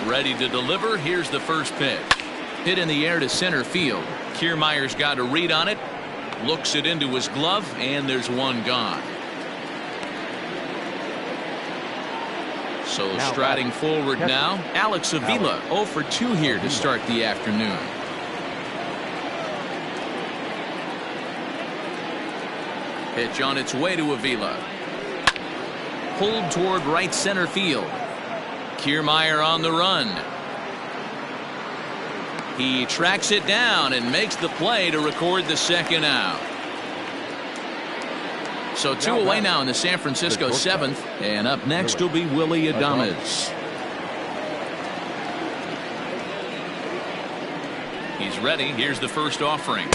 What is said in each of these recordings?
Ready to deliver. Here's the first pitch. Hit in the air to center field. Kiermaier's got a read on it. Looks it into his glove, and there's one gone. So striding forward now, Alex Avila 0 for 2 here to start the afternoon. Pitch on its way to Avila. Pulled toward right center field. Kiermaier on the run. He tracks it down and makes the play to record the second out. So 2 away now in the San Francisco 7th. And up next will be Willy Adames. He's ready. Here's the first offering.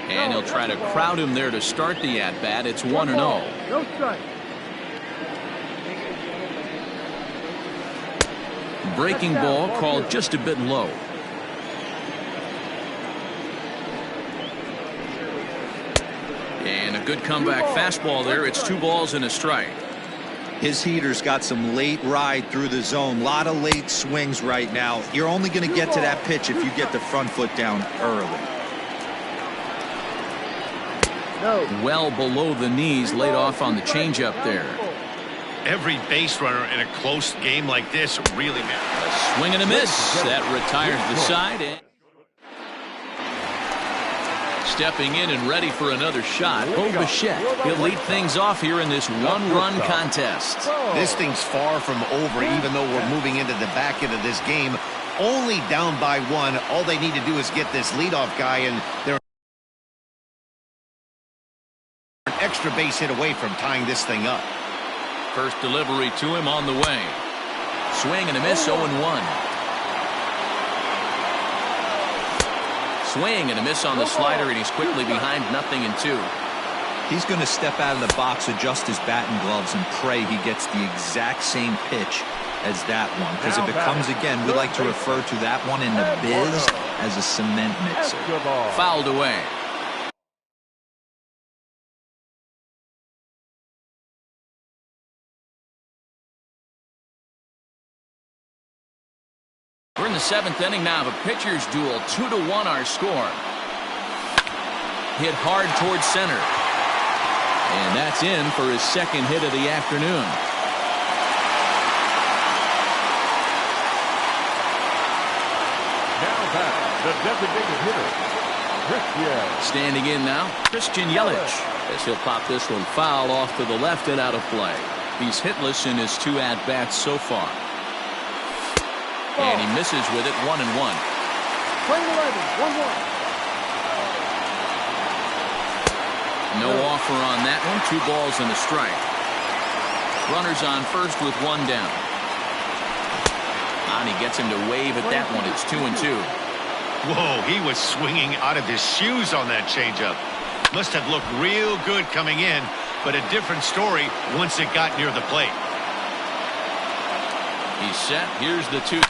And he'll try to crowd him there to start the at-bat. It's 1-0. No strike. Breaking ball called just a bit low. And a good comeback fastball there. It's 2 balls and a strike. His heater's got some late ride through the zone. A lot of late swings right now. You're only going to get to that pitch if you get the front foot down early. Well below the knees, laid off on the changeup there. Every base runner in a close game like this really matters. A swing and a miss. That retires the side. Stepping in and ready for another shot, Bo Bichette. He'll lead things off here in this one-run contest. This thing's far from over, even though we're moving into the back end of this game. Only down by 1. All they need to do is get this leadoff guy, and they're an extra base hit away from tying this thing up. First delivery to him on the way. Swing and a miss, 0-1. Swing and a miss on the slider, and he's quickly behind 0-2. He's going to step out of the box, adjust his bat and gloves, and pray he gets the exact same pitch as that one. Because if it comes again, we like to refer to that one in the biz as a cement mixer. Fouled away. We're in the 7th inning now of a pitcher's duel. 2-1 our score. Hit hard towards center. And that's in for his second hit of the afternoon. Now back, the designated hitter, Christian. Standing in now, Christian Yelich. As he'll pop this one foul off to the left and out of play. He's hitless in his 2 at-bats so far. And he misses with it, 1-1. Swing 11, 1-1. No offer on that one. 2 balls and a strike. Runners on first with 1 down. And he gets him to wave at that one. It's 2-2. Whoa, he was swinging out of his shoes on that changeup. Must have looked real good coming in, but a different story once it got near the plate. He's set. Here's the 2-2.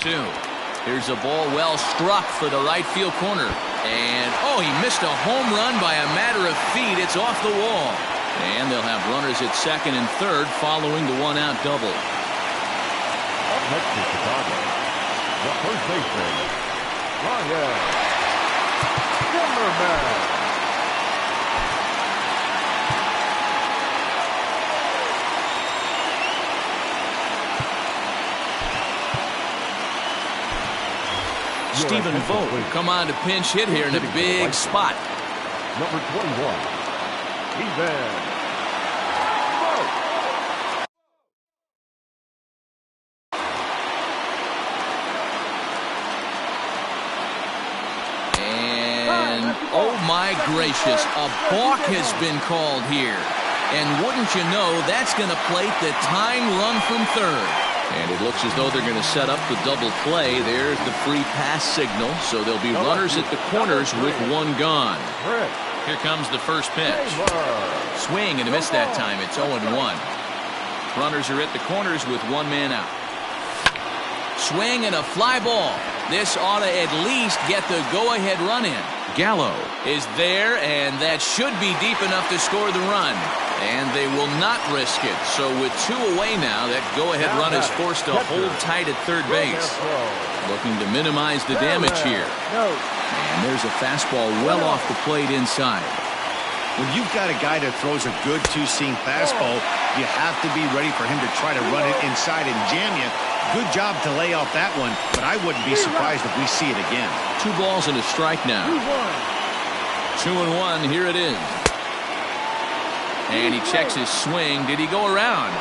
Here's a ball well struck for the right field corner. And, oh, he missed a home run by a matter of feet. It's off the wall. And they'll have runners at second and third following the 1-out double. Up next is Chicago. The first baseman, Ryan Zimmerman. Stephen Vogt will come on to pinch hit here in a big spot. Number 21, Stephen Vogt. And, oh my gracious, a balk has been called here. And wouldn't you know, that's going to plate the tying run from third. And it looks as though they're going to set up the double play. There's the free pass signal. So there'll be runners at the corners with 1 gone. Here comes the first pitch. Swing and a miss that time. It's 0-1. Runners are at the corners with 1 man out. Swing and a fly ball. This ought to at least get the go-ahead run in. Gallo is there, and that should be deep enough to score the run. And they will not risk it. So with 2 away now, that go-ahead run is forced to hold tight at third base. Looking to minimize the damage here. And there's a fastball well off the plate inside. When you've got a guy that throws a good two-seam fastball, you have to be ready for him to try to run it inside and jam you. Good job to lay off that one, but I wouldn't be surprised if we see it again. 2 balls and a strike now. 2-1, here it is. And he checks his swing. Did he go around?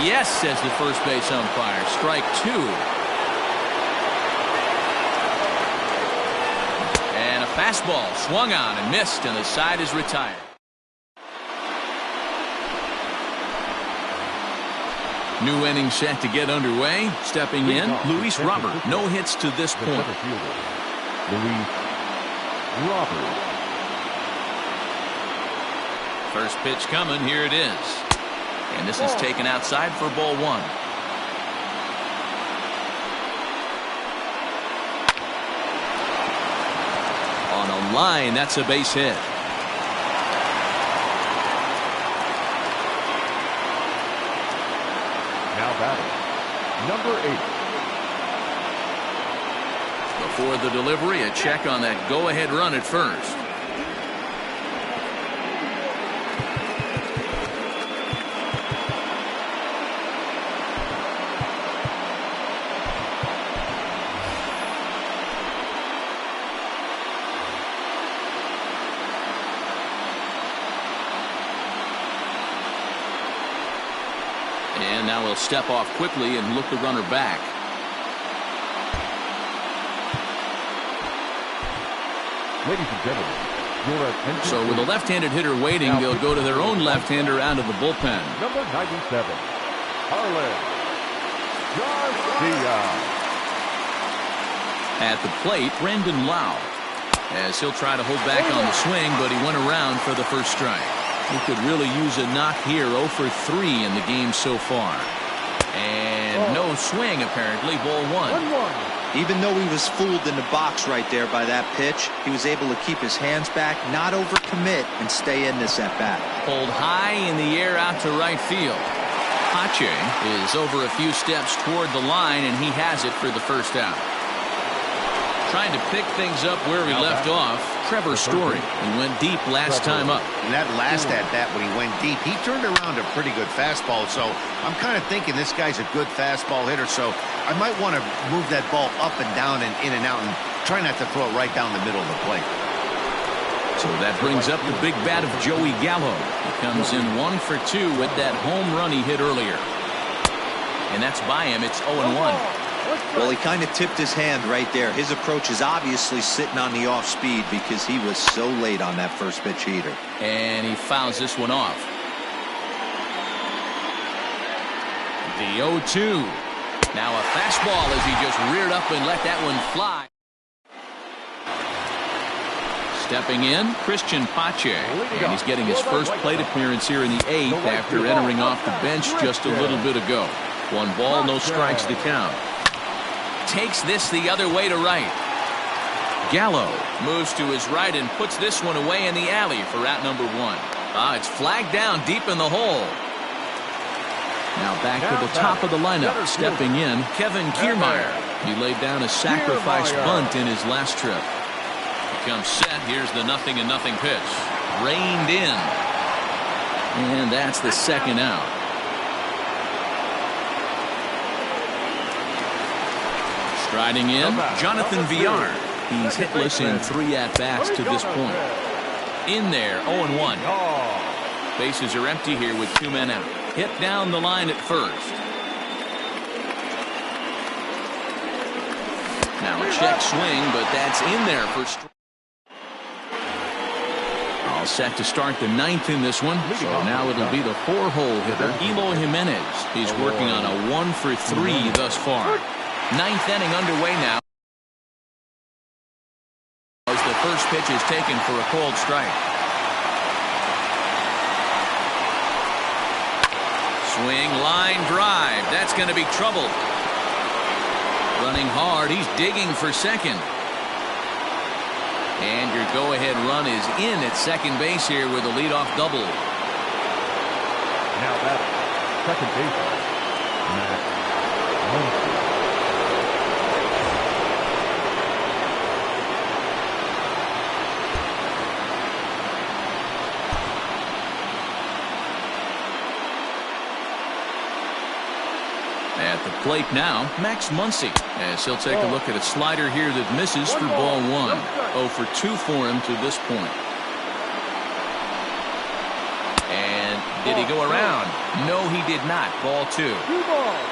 Yes, says the first base umpire. Strike 2. And a fastball swung on and missed, and the side is retired. New inning set to get underway. Stepping in, Luis Robert. No hits to this point. Luis Robert. First pitch coming. Here it is. And this is taken outside for ball 1. On a line, that's a base hit. Now batting, number 8. Before the delivery, a check on that go-ahead run at first. And now he'll step off quickly and look the runner back. Ladies and gentlemen, your attention. So with a left-handed hitter waiting, they'll go to their own left-hander out of the bullpen. Number 97, Carlos Garcia. At the plate, Brandon Lau, as he'll try to hold back on the swing, but he went around for the first strike. He could really use a knock here. 0 for 3 in the game so far. And no swing, apparently. Ball 1. Even though he was fooled in the box right there by that pitch, he was able to keep his hands back, not overcommit, and stay in this at-bat. Pulled high in the air out to right field. Pache is over a few steps toward the line, and he has it for the first out. Trying to pick things up where he left off, Trevor Story. He went deep last time up. And that last at-bat when he went deep, he turned around a pretty good fastball. So I'm kind of thinking this guy's a good fastball hitter. So I might want to move that ball up and down and in and out and try not to throw it right down the middle of the plate. So that brings up the big bat of Joey Gallo. He comes in 1 for 2 with that home run he hit earlier. And that's by him. It's 0-1. Well, he kind of tipped his hand right there. His approach is obviously sitting on the off speed because he was so late on that first pitch heater. And he fouls this one off. The 0-2. Now a fastball as he just reared up and let that one fly. Stepping in, Christian Pache. And he's getting his first plate appearance here in the 8th after entering off the bench just a little bit ago. 1 ball, no strikes the count. Takes this the other way to right. Gallo moves to his right and puts this one away in the alley for out number 1. It's flagged down deep in the hole. Now back to the top of the lineup. Stepping in, Kevin Kiermaier. He laid down a sacrifice bunt in his last trip. He comes set. Here's the 0-0 pitch. Reined in. And that's the second out. Striding in, Jonathan Villar. He's hitless in 3 at-bats to this point. In there, 0-1. Bases are empty here with 2 men out. Hit down the line at first. Now a check swing, but that's in there for strike. All set to start the 9th in this one. So now it'll be the 4-hole hitter, Eloy Jimenez. He's working on a 1 for 3 thus far. 9th inning underway now. As the first pitch is taken for a called strike. Swing, line drive. That's going to be trouble. Running hard. He's digging for second. And your go-ahead run is in at second base here with a leadoff double. Now batting, second baseman, Max Muncy. At the plate now, Max Muncy, as he'll take a look at a slider here that misses for ball one. 0 for 2 for him to this point. And did he go around? No, he did not. Ball 2.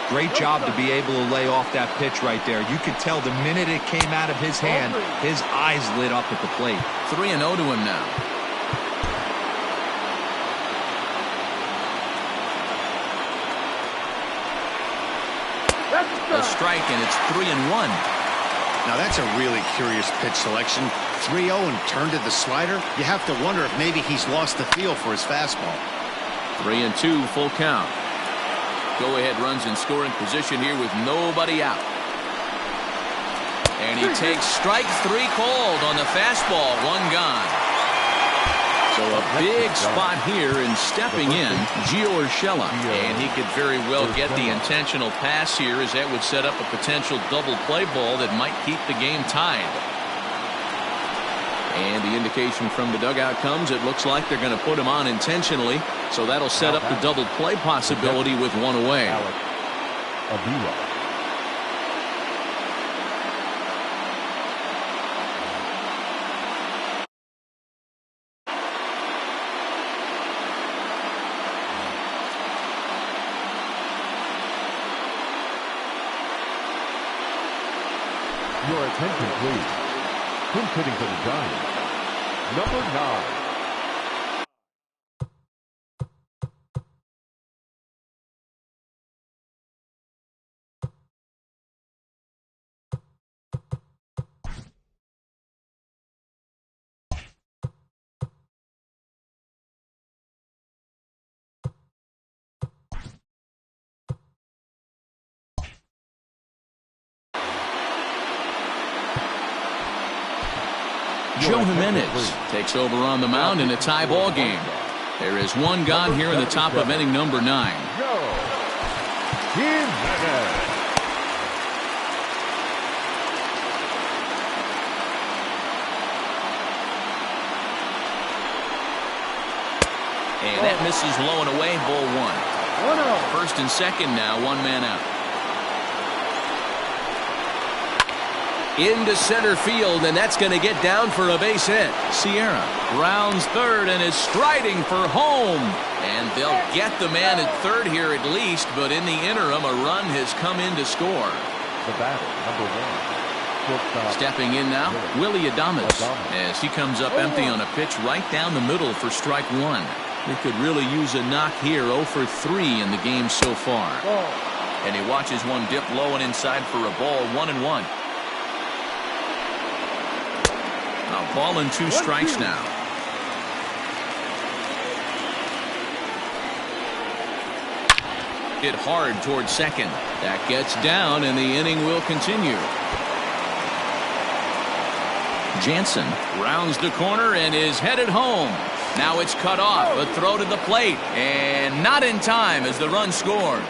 Great job to be able to lay off that pitch right there. You could tell the minute it came out of his hand, his eyes lit up at the plate. 3-0 to him now. A strike, and it's 3-1. Now that's a really curious pitch selection. 3-0 and turned to the slider. You have to wonder if maybe he's lost the feel for his fastball. 3-2, full count. Go ahead runs in scoring position here with nobody out. And he takes strike 3 called on the fastball. 1 gone. So a big spot here, and stepping in, Gio Urshela. And he could very well get the intentional pass here, as that would set up a potential double play ball that might keep the game tied. And the indication from the dugout comes, it looks like they're going to put him on intentionally. So that'll set up the double play possibility with 1 away. Your attention, please. Who's hitting for the Giants? Number 9. Joe Jimenez takes over on the mound in a tie ball game. There is 1 gone here in the top of inning number 9. Joe Jimenez. And that misses low and away, ball 1. First and second now, 1 man out. Into center field, and that's going to get down for a base hit. Sierra rounds third and is striding for home. And they'll get the man at third here at least, but in the interim, a run has come in to score. The batter, number 1. Stepping in now, Willie Adames, as he comes up empty on a pitch right down the middle for strike 1. They could really use a knock here. 0 for 3 in the game so far. And he watches one dip low and inside for a ball. 1-1. A ball and 2 strikes now. Hit hard towards second. That gets down, and the inning will continue. Jansen rounds the corner and is headed home. Now it's cut off. A throw to the plate, and not in time as the run scores.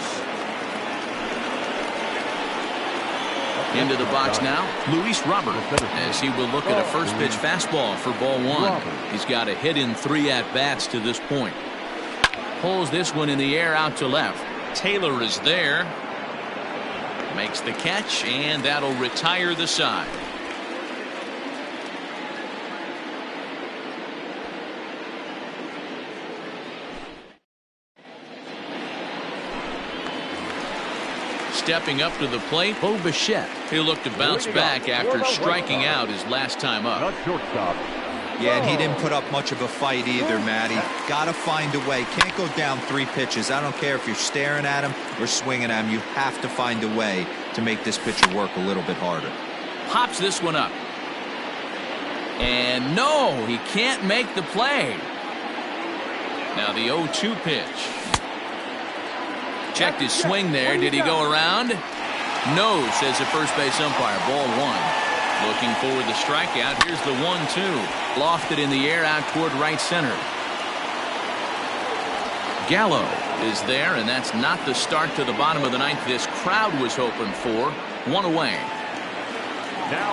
Into the box now, Luis Robert, as he will look at a first pitch fastball for ball 1. He's got a hit in 3 at-bats to this point. Pulls this one in the air out to left. Taylor is there. Makes the catch, and that'll retire the side. Stepping up to the plate, Bo Bichette. He'll look to bounce back after striking out his last time up. Yeah, and he didn't put up much of a fight either, Matty. Got to find a way. Can't go down 3 pitches. I don't care if you're staring at him or swinging at him. You have to find a way to make this pitcher work a little bit harder. Pops this one up. And no, he can't make the play. Now the 0-2 pitch. Checked his swing there. Did he go around? No, says the first base umpire. Ball 1. Looking for the strikeout. Here's the 1-2. Lofted in the air out toward right center. Gallo is there, and that's not the start to the bottom of the ninth this crowd was hoping for. 1 away.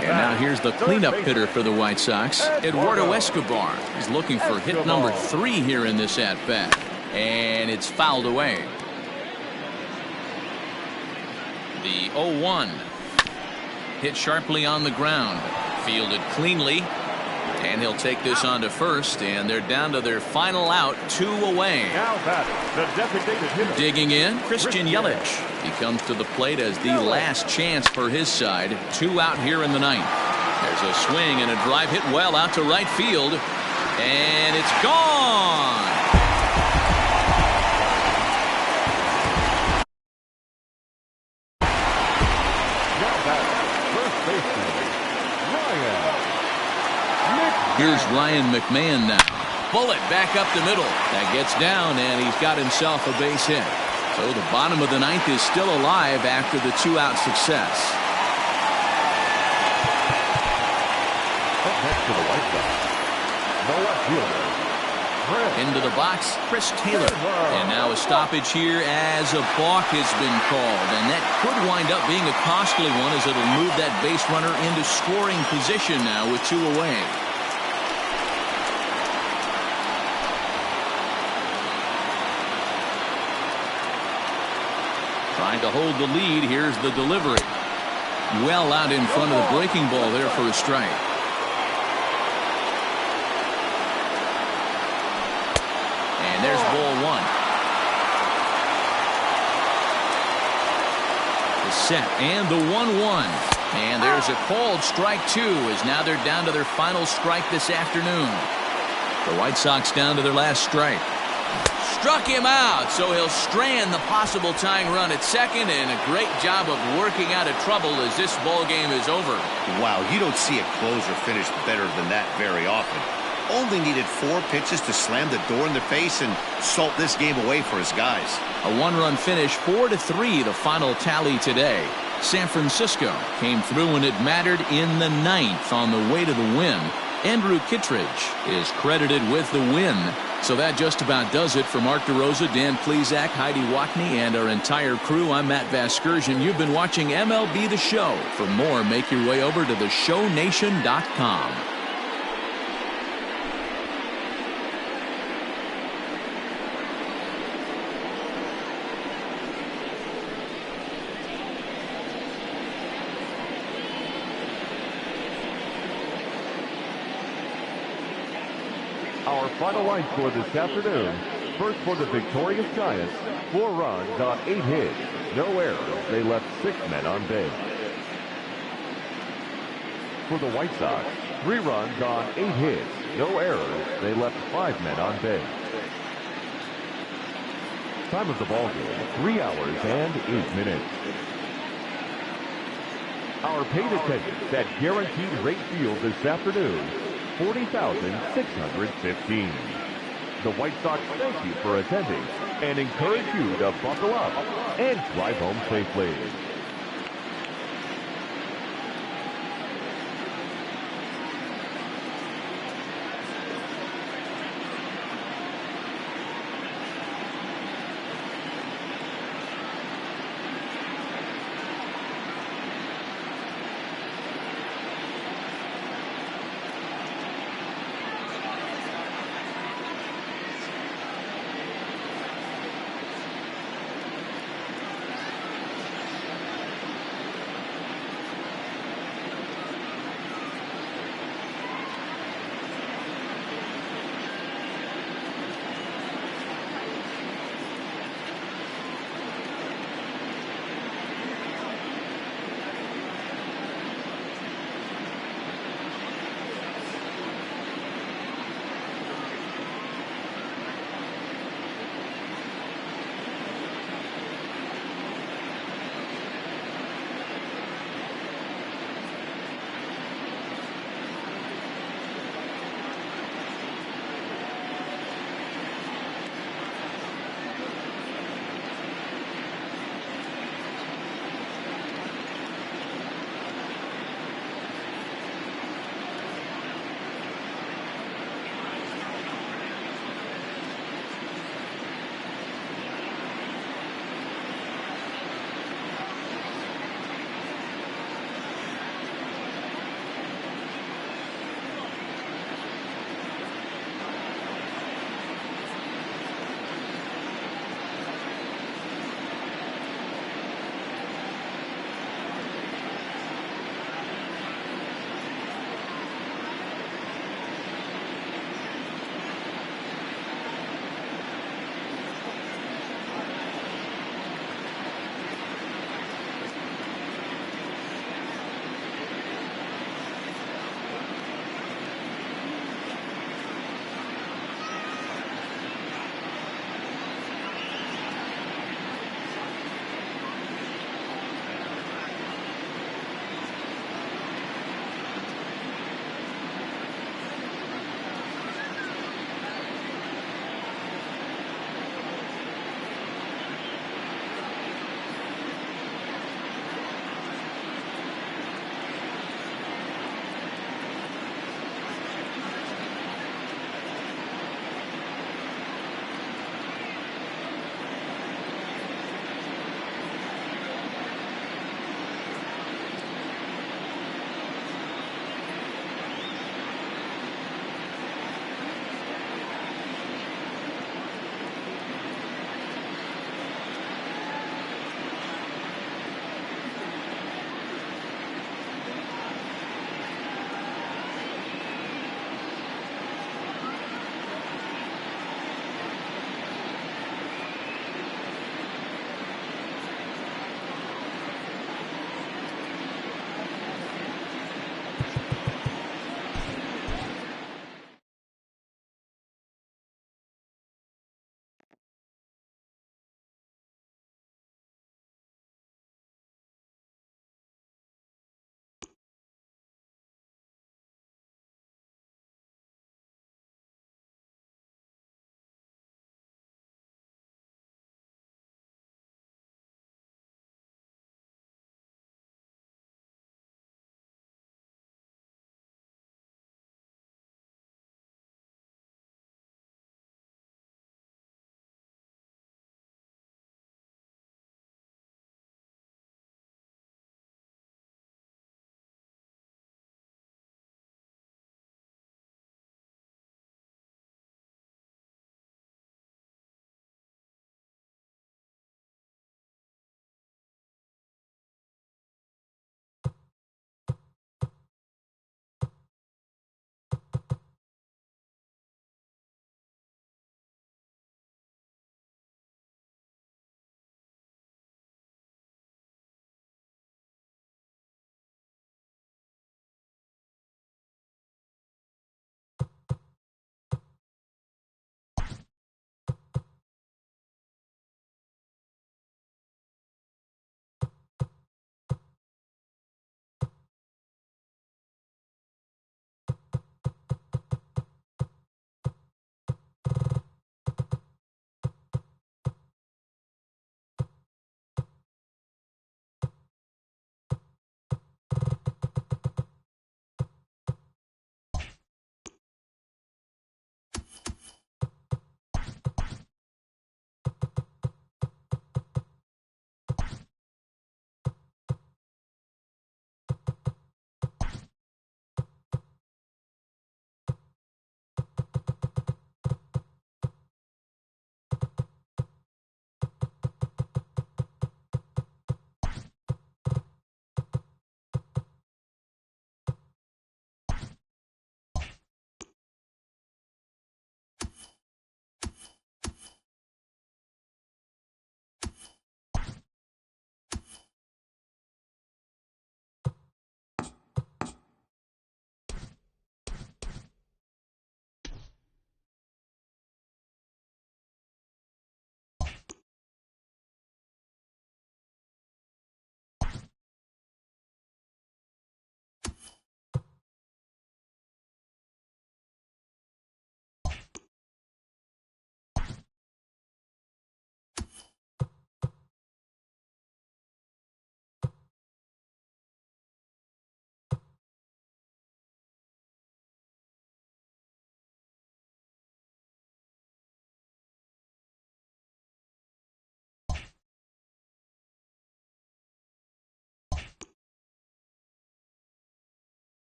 And now here's the cleanup hitter for the White Sox, Eduardo Escobar. He's looking for hit number 3 here in this at-bat. And it's fouled away. The 0-1. Hit sharply on the ground. Fielded cleanly. And he'll take this on to first, and they're down to their final out, 2 away. Now the designated hitter. Digging in, Christian Yelich. He comes to the plate as the last chance for his side. 2 out here in the ninth. There's a swing and a drive hit well out to right field, and it's gone. Now first baseman, Ryan. Here's Ryan McMahon now. Bullet back up the middle. That gets down, and he's got himself a base hit. So the bottom of the ninth is still alive after the 2-out success. Up next to the White Sox, the left fielder, Into the box, Chris Taylor. And now a stoppage here as a balk has been called. And that could wind up being a costly one as it'll move that base runner into scoring position now with 2 away. Trying to hold the lead. Here's the delivery. Well out in front of the breaking ball there for a strike. And there's ball 1. The set and the 1-1. And there's a called strike 2 as now they're down to their final strike this afternoon. The White Sox down to their last strike. Struck him out, so he'll strand the possible tying run at second, and a great job of working out of trouble as this ball game is over. Wow, you don't see a closer finish better than that very often. Only needed 4 pitches to slam the door in their face and salt this game away for his guys. A 1-run finish, 4-3, the final tally today. San Francisco came through when it mattered in the ninth on the way to the win. Andrew Kittredge is credited with the win. So that just about does it for Mark DeRosa, Dan Plesac, Heidi Watney, and our entire crew. I'm Matt Vasgersian. You've been watching MLB The Show. For more, make your way over to theshownation.com. Our final line score this afternoon. First for the victorious Giants, 4 runs on 8 hits. No errors. They left 6 men on base. For the White Sox, 3 runs on 8 hits. No errors. They left 5 men on base. Time of the ball game, 3 hours and 8 minutes. Our paid attendance at Guaranteed Rate Field this afternoon, 40,615. The White Sox thank you for attending and encourage you to buckle up and drive home safely.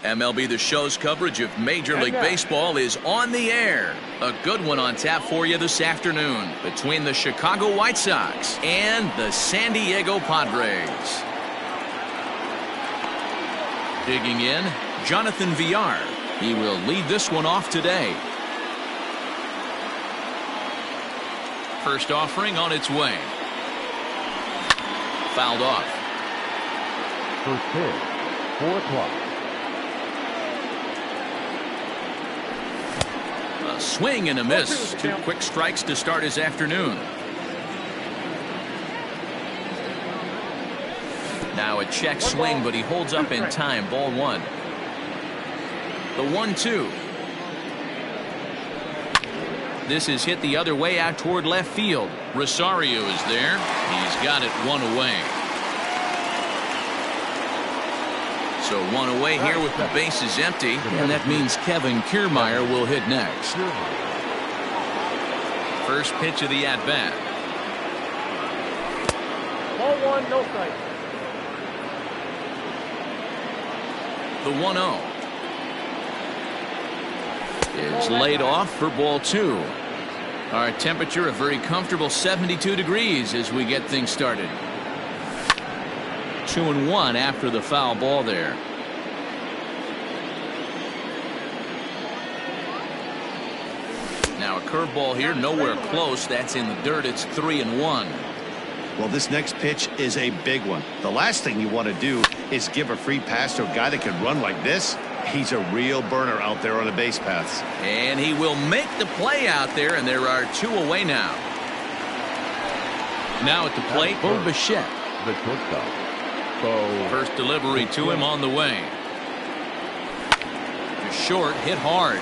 MLB The Show's coverage of Major League Baseball is on the air. A good one on tap for you this afternoon between the Chicago White Sox and the San Diego Padres. Digging in, Jonathan Villar. He will lead this one off today. First offering on its way. Fouled off. First pitch, 4 o'clock. A swing and a miss. 2 quick strikes to start his afternoon. Now a check swing, but he holds up in time. Ball 1. The 1-2. This is hit the other way out toward left field. Rosario is there. He's got it 1 away. So 1 away here with the bases empty, and that means Kevin Kiermaier will hit next. First pitch of the at-bat. Ball 1, no strike. The 1-0 is laid off for ball 2. Our temperature a very comfortable 72 degrees as we get things started. 2-1 after the foul ball there. Now a curveball here, nowhere close. That's in the dirt. It's 3-1. Well, this next pitch is a big one. The last thing you want to do is give a free pass to a guy that can run like this. He's a real burner out there on the base paths. And he will make the play out there, and there are 2 away now. Now at the plate, Bo Bichette. The shortstop. First delivery to him on the way. To short, hit hard.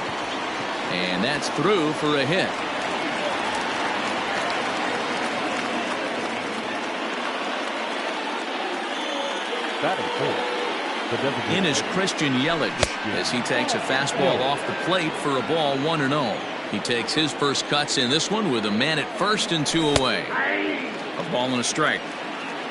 And that's through for a hit. In is Christian Yelich as he takes a fastball off the plate for a ball 1-0. He takes his first cuts in this one with a man at first and 2 away. A ball and a strike.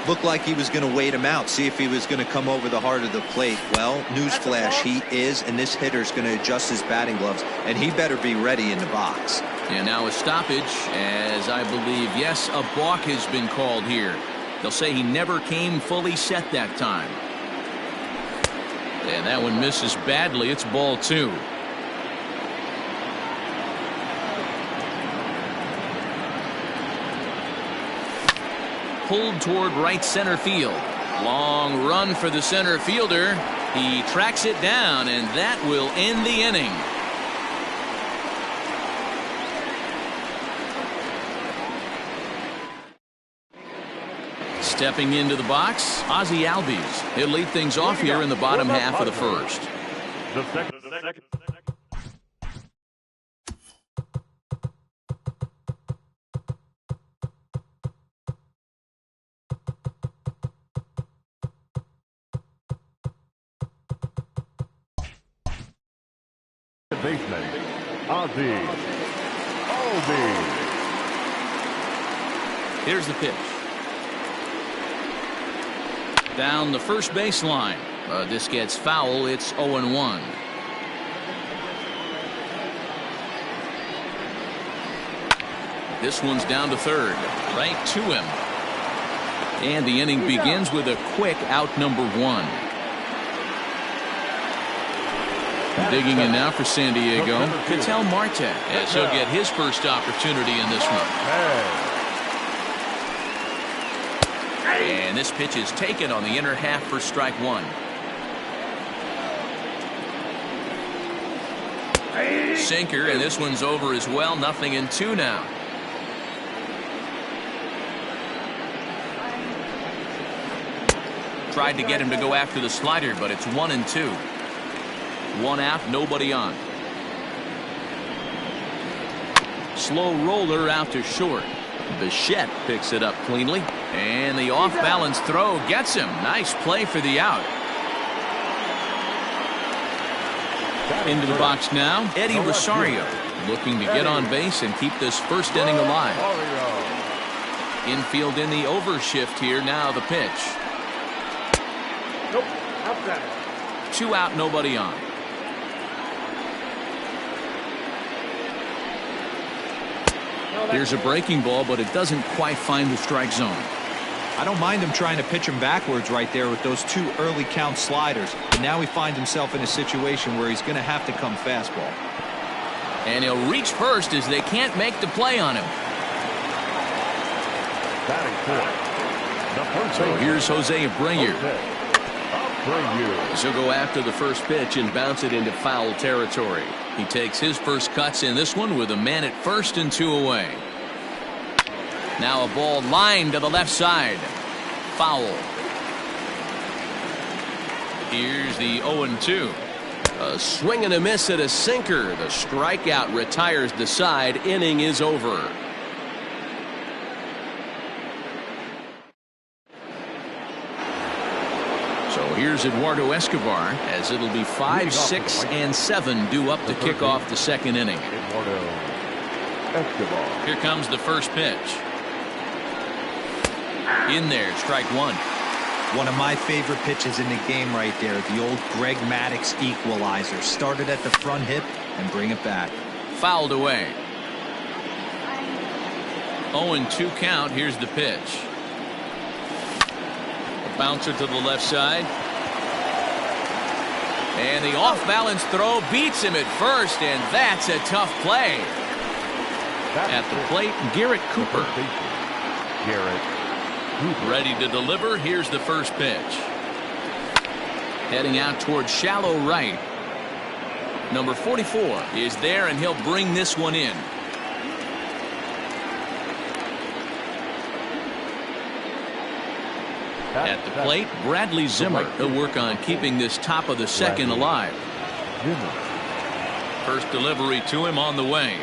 Looked like he was going to wait him out, see if he was going to come over the heart of the plate. Well, newsflash, he is, and this hitter's going to adjust his batting gloves, and he better be ready in the box. And now a stoppage, as I believe, yes, a balk has been called here. They'll say he never came fully set that time. And that one misses badly. It's ball 2. Pulled toward right center field. Long run for the center fielder. He tracks it down, and that will end the inning. Stepping into the box, Ozzie Albies. He'll lead things off here in the bottom half of the first. The second. Baseman, Ozzie Albies. Here's the pitch. Down the first baseline. This gets foul. It's 0-1. This one's down to third. Right to him. And the inning begins with a quick out number 1. Digging in now for San Diego, Ketel Marte, as he'll get his first opportunity in this one. And this pitch is taken on the inner half for strike 1. Sinker, and this one's over as well. 0-2 now. Tried to get him to go after the slider, but it's 1-2. 1 out, nobody on. Slow roller out to short. Bichette picks it up cleanly. And the off-balance throw gets him. Nice play for the out. Into the box now, Eddie Rosario. Looking to get on base and keep this first inning alive. Infield in the overshift here. Now the pitch. Nope, outside. 2 out, nobody on. Here's a breaking ball, but it doesn't quite find the strike zone. I don't mind him trying to pitch him backwards right there with those 2 early count sliders. But now he finds himself in a situation where he's going to have to come fastball. And he'll reach first as they can't make the play on him. So here's Jose Abreu. He'll go after the first pitch and bounce it into foul territory. He takes his first cuts in this one with a man at first and 2 away. Now a ball lined to the left side. Foul. Here's the 0-2. A swing and a miss at a sinker. The strikeout retires the side. Inning is over. So here's Eduardo Escobar as it'll be 5, 6, and 7 due up to kick off the second inning. Here comes the first pitch. In there, strike 1. One of my favorite pitches in the game right there. The old Greg Maddux equalizer. Started at the front hip and bring it back. Fouled away. 0-2 count. Here's the pitch. A bouncer to the left side. And the off-balance throw beats him at first, and that's a tough play. At the plate, Garrett Cooper. Ready to deliver. Here's the first pitch. Heading out towards shallow right. Number 44 is there, and he'll bring this one in. At the plate, Bradley Zimmer. He'll work on keeping this top of the second alive. First delivery to him on the way.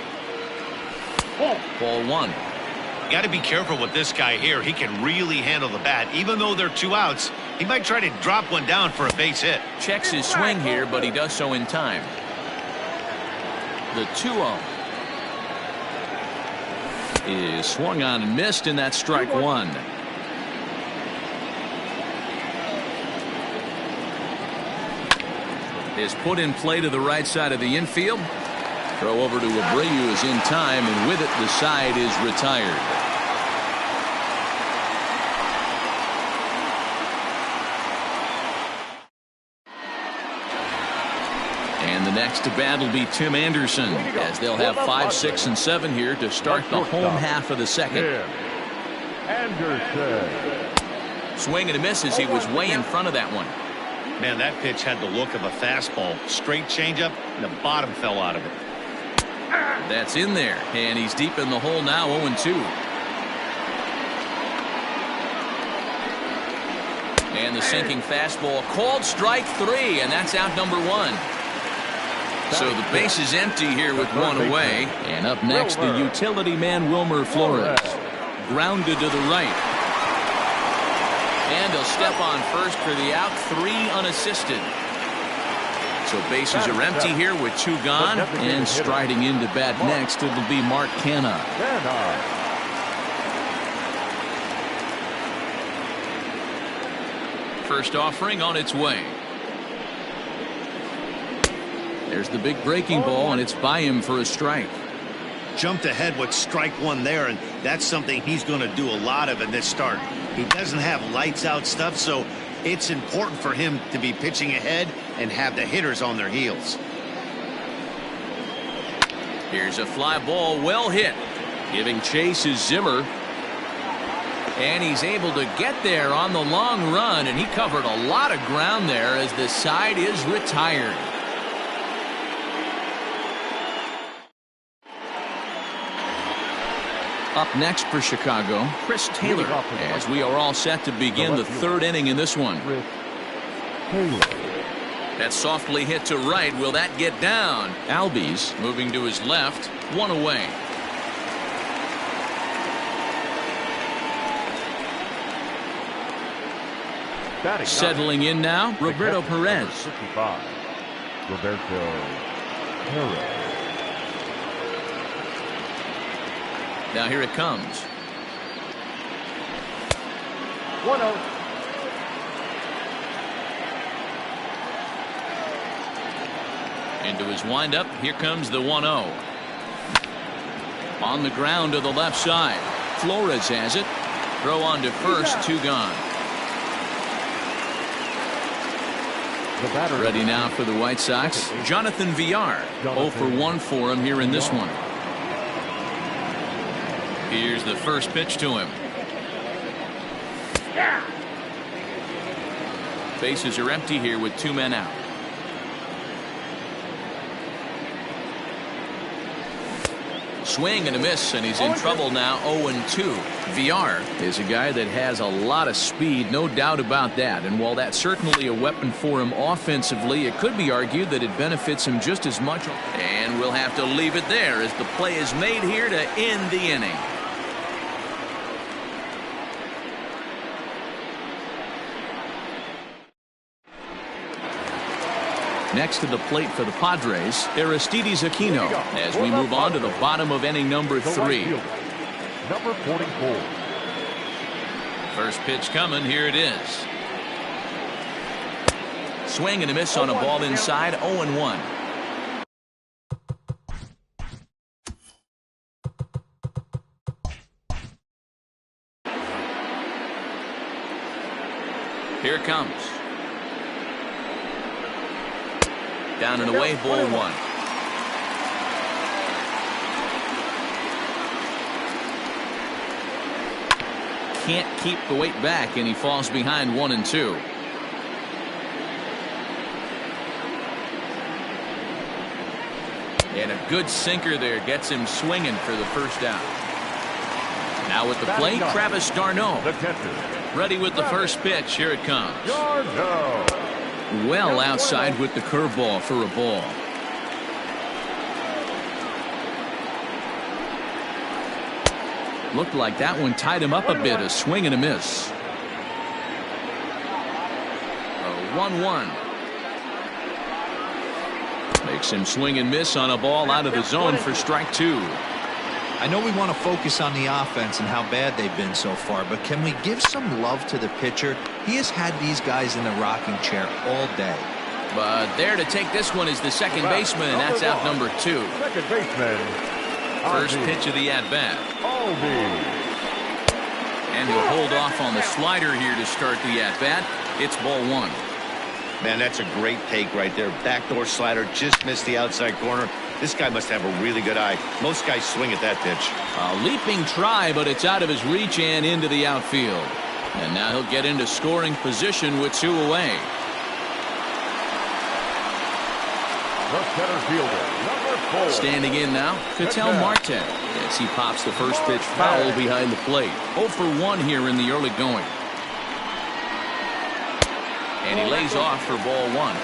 Ball 1. Got to be careful with this guy here. He can really handle the bat. Even though they're 2 outs, he might try to drop one down for a base hit. Checks his swing here, but he does so in time. The 2-0 is swung on and missed, and that's strike 1. Is put in play to the right side of the infield. Throw over to Abreu is in time, and with it, the side is retired. And the next to bat will be Tim Anderson, as they'll have 5, 6, and 7 here to start the home half of the second. Anderson. Swing and a miss as he was way in front of that one. Man, that pitch had the look of a fastball. Straight changeup, and the bottom fell out of it. That's in there, and he's deep in the hole now, 0-2. And the sinking fastball called strike 3, and that's out number 1. So the base is empty here with 1 away. And up next, the utility man, Wilmer Flores. Grounded to the right. And he'll step on first for the out, 3 unassisted. So bases are empty here with 2 gone, and striding into bat next, it'll be Mark Canha. First offering on its way. There's the big breaking ball, and it's by him for a strike. Jumped ahead with strike 1 there, and that's something he's going to do a lot of in this start. He doesn't have lights out stuff, so it's important for him to be pitching ahead and have the hitters on their heels. Here's a fly ball, well hit. Giving chase is Zimmer. And he's able to get there on the long run, and he covered a lot of ground there as the side is retired. Up next for Chicago, Chris Taylor, as we are all set to begin the 3rd inning in this one. That's softly hit to right. Will that get down? Albies moving to his left, 1 away. Settling in now, Roberto Perez. 55. Roberto Perez. Now here it comes. 1-0. Into his windup. Here comes the 1-0. On the ground to the left side. Flores has it. Throw on to first. 2 gone. Ready now for the White Sox. Jonathan Villar. 0 for 1 for him here in this one. Here's the first pitch to him. Bases are empty here with 2 men out. Swing and a miss, and he's in trouble now. 0-2. Villar is a guy that has a lot of speed, no doubt about that. And while that's certainly a weapon for him offensively, it could be argued that it benefits him just as much. And we'll have to leave it there as the play is made here to end the inning. Next to the plate for the Padres, Aristides Aquino, as we move on to the bottom of inning number 3. Number 44. First pitch coming. Here it is. Swing and a miss on a ball inside. 0-1. Here it comes. Down and away, ball 1. Can't keep the weight back, and he falls behind 1-2. And a good sinker there gets him swinging for the first out. Now with the plate, Travis d'Arnaud. Ready with the first pitch. Here it comes. Well outside with the curveball for a ball. Looked like that one tied him up a bit. A swing and a miss. A 1-1. Makes him swing and miss on a ball out of the zone for strike 2. I know we want to focus on the offense and how bad they've been so far, but can we give some love to the pitcher? He has had these guys in the rocking chair all day. But there to take this one is the second baseman, and that's out number 2. Second baseman. First pitch of the at-bat. And he'll hold off on the slider here to start the at-bat. It's ball 1. Man, that's a great take right there. Backdoor slider, just missed the outside corner. This guy must have a really good eye. Most guys swing at that pitch. A leaping try, but it's out of his reach and into the outfield. And now he'll get into scoring position with 2 away. The center fielder, number 4. Standing in now, Ketel Marte, as he pops the first pitch foul behind the plate. 0 for 1 here in the early going. And he lays off for ball 1.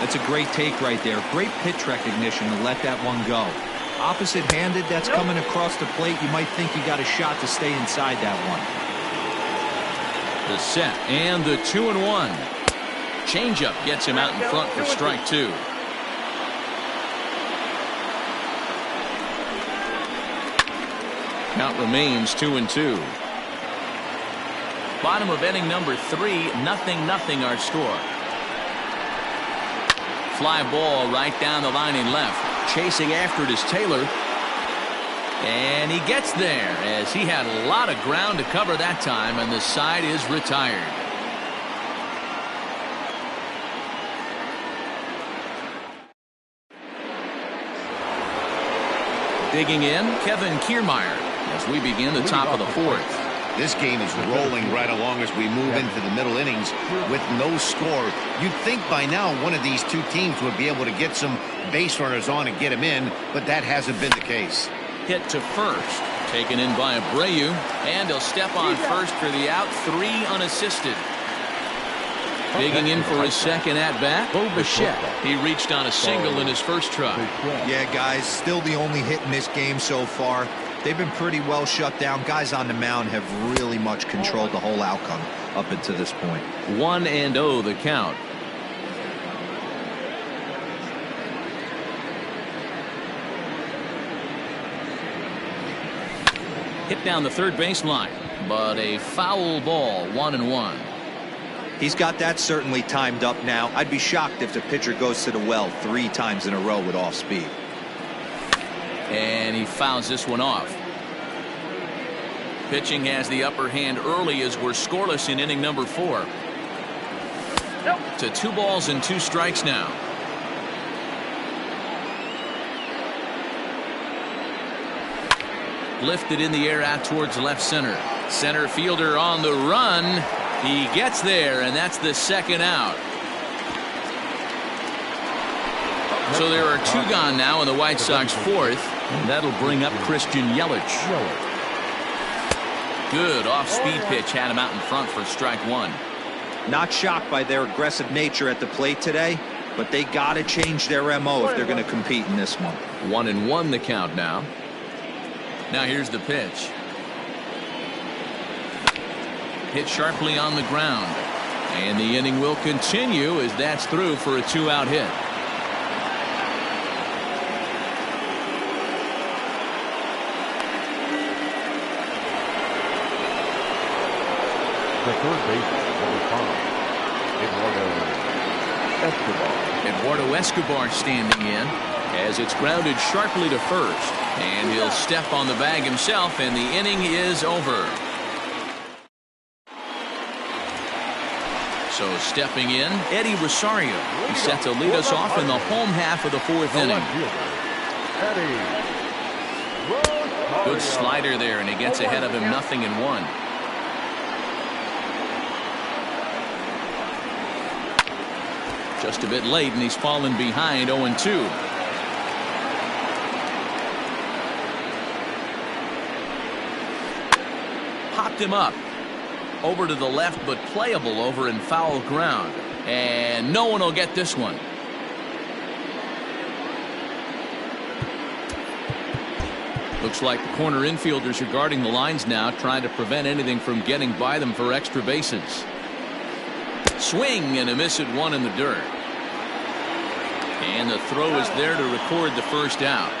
That's a great take right there. Great pitch recognition to let that one go. Opposite-handed, that's coming across the plate. You might think you got a shot to stay inside that one. The set and the 2-1. Changeup gets him out in front for strike 2. Count remains 2-2. Bottom of inning number 3, 0-0 our score. Fly ball right down the line in left. Chasing after it is Taylor. And he gets there as he had a lot of ground to cover that time, and the side is retired. Digging in, Kevin Kiermaier as we begin the top of the 4th. This game is rolling right along as we move into the middle innings with no score. You'd think by now one of these two teams would be able to get some base runners on and get them in, but that hasn't been the case. Hit to first, taken in by Abreu, and he'll step on first for the out. 3 unassisted. Digging in for his second at-bat, Bo Bichette. He reached on a single in his first try. Yeah, guys, still the only hit in this game so far. They've been pretty well shut down. Guys on the mound have really much controlled the whole outcome up until this point. 1-0 the count. Hit down the third baseline, but a foul ball. 1-1. He's got that certainly timed up now. I'd be shocked if the pitcher goes to the well 3 times in a row with off speed. And he fouls this one off. Pitching has the upper hand early as we're scoreless in inning number 4. To 2 balls and 2 strikes now. Lifted in the air out towards left center. Center fielder on the run. He gets there, and that's the second out. So there are 2 gone now in the White Sox 4th, and that'll bring up Christian Yelich. Good off-speed pitch had him out in front for strike 1. Not shocked by their aggressive nature at the plate today, but they got to change their MO if they're going to compete in this one. 1-1 the count now. Now here's the pitch. Hit sharply on the ground. And the inning will continue as that's through for a 2-out hit. The third baseman, number 5, Eduardo Escobar standing in as it's grounded sharply to first. And he'll step on the bag himself, and the inning is over. So stepping in, Eddie Rosario. He's set to lead us off in the home half of the 4th inning. Good slider there, and he gets ahead of him 0-1. Just a bit late, and he's fallen behind 0-2. Popped him up. Over to the left, but playable over in foul ground. And no one will get this one. Looks like the corner infielders are guarding the lines now, trying to prevent anything from getting by them for extra bases. Swing and a miss at 1 in the dirt. And the throw is there to record the first out.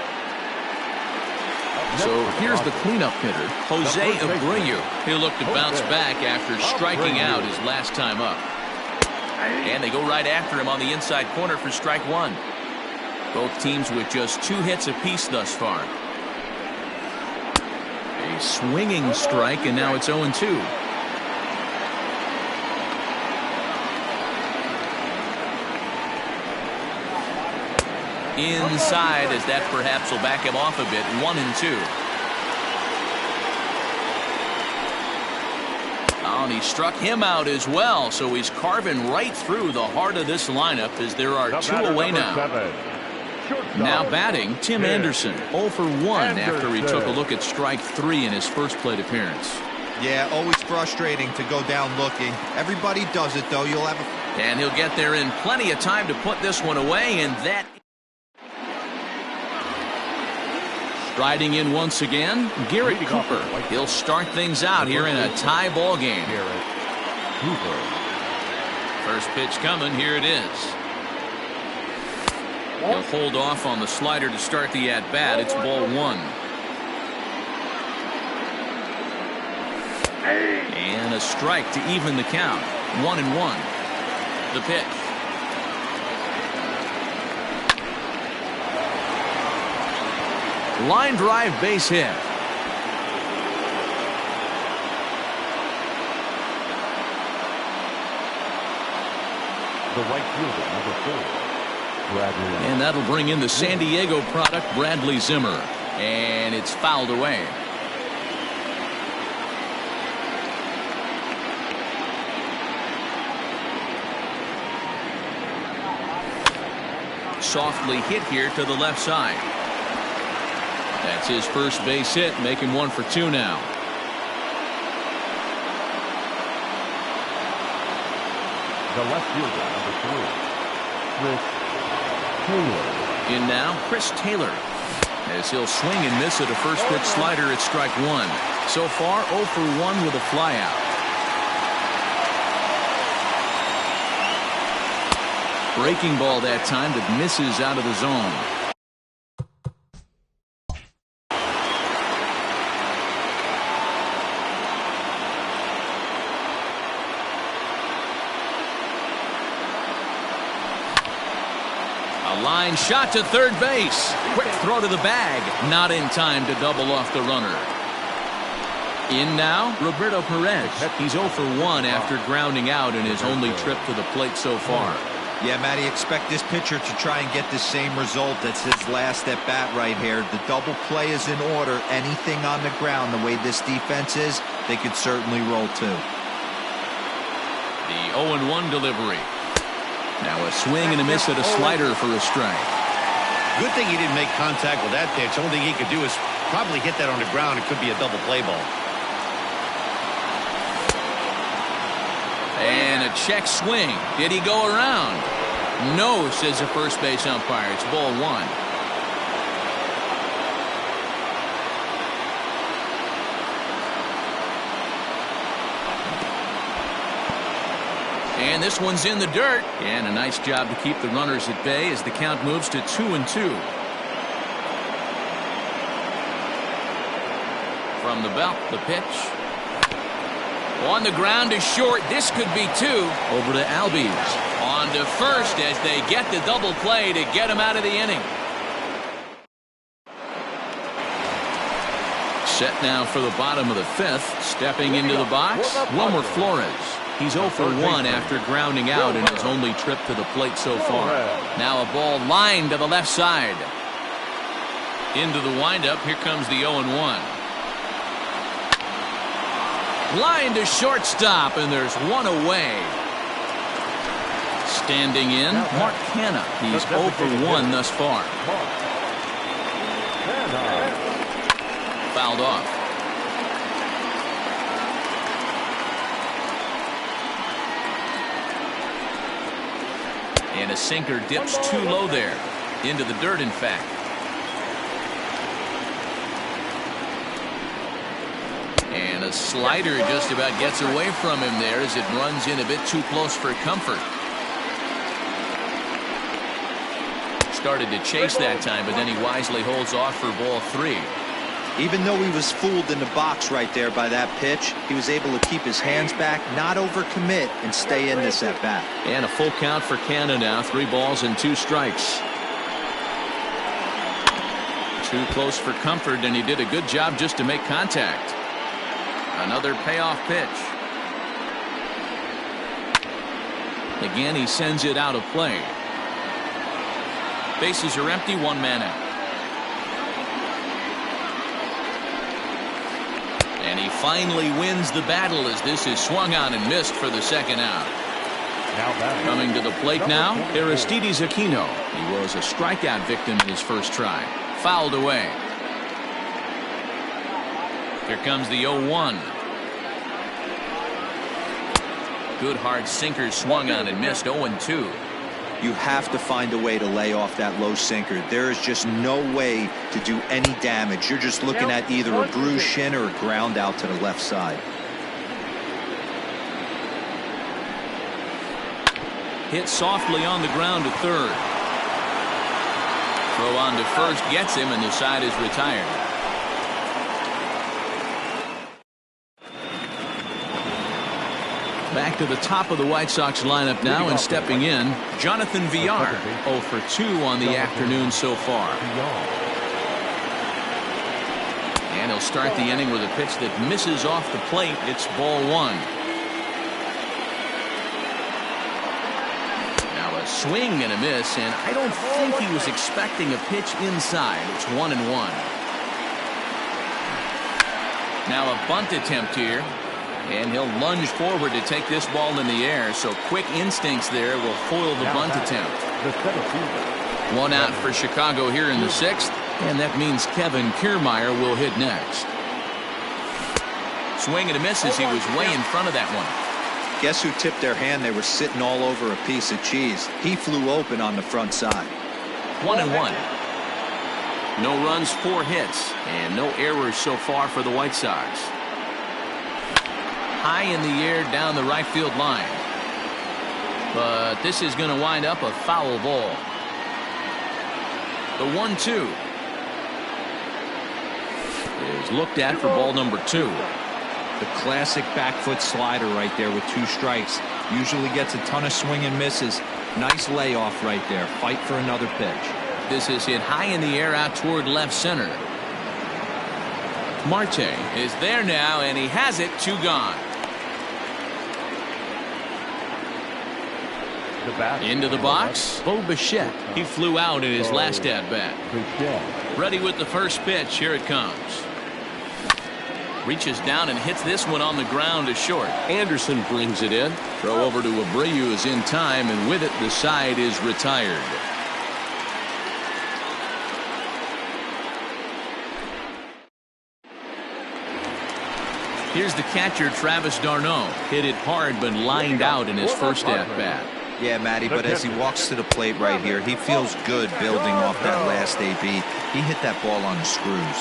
So here's the cleanup hitter, Jose Abreu. He'll look to bounce back after striking out his last time up. And they go right after him on the inside corner for strike 1. Both teams with just 2 hits apiece thus far. A swinging strike, and now it's 0-2. Inside, as that perhaps will back him off a bit. 1-2. Oh, and he struck him out as well, so he's carving right through the heart of this lineup as there are 2 away now. Now batting, Tim Anderson, 0 for 1 after he took a look at strike 3 in his first plate appearance. Yeah, always frustrating to go down looking. Everybody does it, though. You'll have a... And he'll get there in plenty of time to put this one away, and that... Striding in once again, Garrett Cooper. He'll start things out here in a tie ball game. First pitch coming. Here it is. He'll hold off on the slider to start the at-bat. It's ball 1. And a strike to even the count. 1-1. The pitch. Line drive, base hit. The right fielder, number 4, Bradley. And that'll bring in the San Diego product, Bradley Zimmer. And it's fouled away. Softly hit here to the left side. That's his first base hit, making 1 for 2 now. The left fielder, number 3, Chris Taylor. In now, Chris Taylor. As he'll swing and miss at a first pitch slider at strike 1. So far, 0 for 1 with a flyout. Breaking ball that time that misses out of the zone. Line shot to third base. Quick throw to the bag. Not in time to double off the runner. In now, Roberto Perez. He's 0 for 1 after grounding out in his only trip to the plate so far. Yeah, Matty, expect this pitcher to try and get the same result. That's his last at bat right here. The double play is in order. Anything on the ground, the way this defense is, they could certainly roll too. The 0-1 delivery. Now a swing and a miss at a slider for a strike. Good thing he didn't make contact with that pitch. Only thing he could do is probably hit that on the ground. It could be a double play ball. And a check swing. Did he go around? No, says the first base umpire. It's ball 1. And this one's in the dirt. And a nice job to keep the runners at bay as the count moves to 2-2. From the belt, the pitch. On the ground is short. This could be 2. Over to Albies. On to first as they get the double play to get him out of the inning. Set now for the bottom of the 5th. Stepping into the box, Wilmer Flores. He's 0 for 1 after grounding out in his only trip to the plate so far. Now a ball lined to the left side. Into the windup. Here comes the 0-1. Line to shortstop, and there's one away. Standing in, Mark Canha. He's 0 for 1 thus far. Fouled off. And a sinker dips too low there. Into the dirt, in fact. And a slider just about gets away from him there as it runs in a bit too close for comfort. Started to chase that time, but then he wisely holds off for ball 3. Even though he was fooled in the box right there by that pitch, he was able to keep his hands back, not overcommit, and stay in this at bat. And a full count for Canha now. 3 balls and 2 strikes. Too close for comfort, and he did a good job just to make contact. Another payoff pitch. Again, he sends it out of play. Bases are empty, 1 man out. And he finally wins the battle as this is swung on and missed for the second out. Coming to the plate now, Aristides Aquino. He was a strikeout victim in his first try. Fouled away. Here comes the 0-1. Good hard sinker swung on and missed. 0-2. You have to find a way to lay off that low sinker. There is just no way to do any damage. You're just looking at either a bruised shin or a ground out to the left side. Hit softly on the ground to third. Throw on to first gets him, and the side is retired. Back to the top of the White Sox lineup now, and stepping in, Jonathan Villar. 0 for 2 on the afternoon so far. And he'll start the inning with a pitch that misses off the plate. It's ball 1. Now a swing and a miss, and I don't think he was expecting a pitch inside. It's 1-1. Now a bunt attempt here. And he'll lunge forward to take this ball in the air, so quick instincts there will foil the bunt attempt. 1 out for Chicago here in the 6th, and that means Kevin Kiermaier will hit next. Swing and a miss as he was way in front of that one. Guess who tipped their hand? They were sitting all over a piece of cheese. He flew open on the front side. 1-1. No runs, 4 hits, and no errors so far for the White Sox. High in the air down the right field line. But this is going to wind up a foul ball. The 1-2 is looked at for ball number 2. The classic back foot slider right there with 2 strikes. Usually gets a ton of swing and misses. Nice layoff right there. Fight for another pitch. This is hit high in the air out toward left center. Marte is there now, and he has it. 2 gone. Into the box, Bo Bichette. He flew out in his last at-bat. Ready with the first pitch. Here it comes. Reaches down and hits this one on the ground to short. Anderson brings it in. Throw over to Abreu is in time, and with it, the side is retired. Here's the catcher, Travis d'Arnaud. Hit it hard, but lined out in his first at-bat. Yeah, Matty, but as he walks to the plate right here, he feels good building off that last AB. He hit that ball on the screws.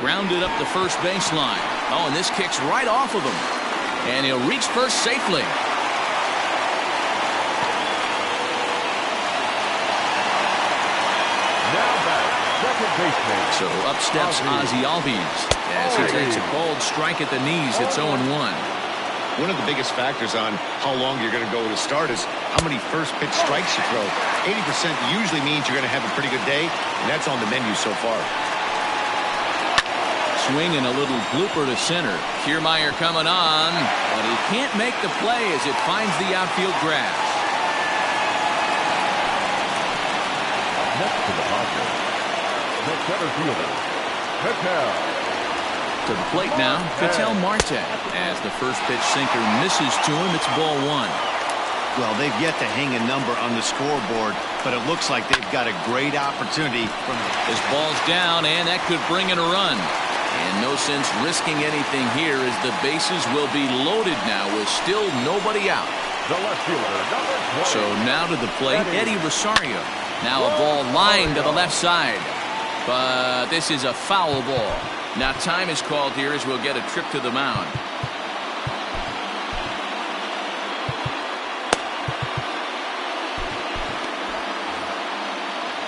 Grounded up the first baseline. Oh, and this kicks right off of him. And he'll reach first safely. Now back, second baseman. So up steps Ozzie Albies as he takes a bold strike at the knees. It's 0-1. One of the biggest factors on how long you're going to go to start is how many first pitch strikes you throw. 80% usually means you're going to have a pretty good day, and that's on the menu so far. Swing and a little blooper to center. Kiermaier coming on, but he can't make the play as it finds the outfield grass. Next to the Padres, the center fielder, Ketel. To the plate now, Ketel Marte. As the first pitch sinker misses to him, it's ball 1. Well, they've yet to hang a number on the scoreboard, but it looks like they've got a great opportunity. His ball's down, and that could bring in a run. And no sense risking anything here as the bases will be loaded now with still nobody out. The left fielder, number 20. So now to the plate, Eddie Rosario. Now a ball lined to the left side. But this is a foul ball. Now time is called here as we'll get a trip to the mound.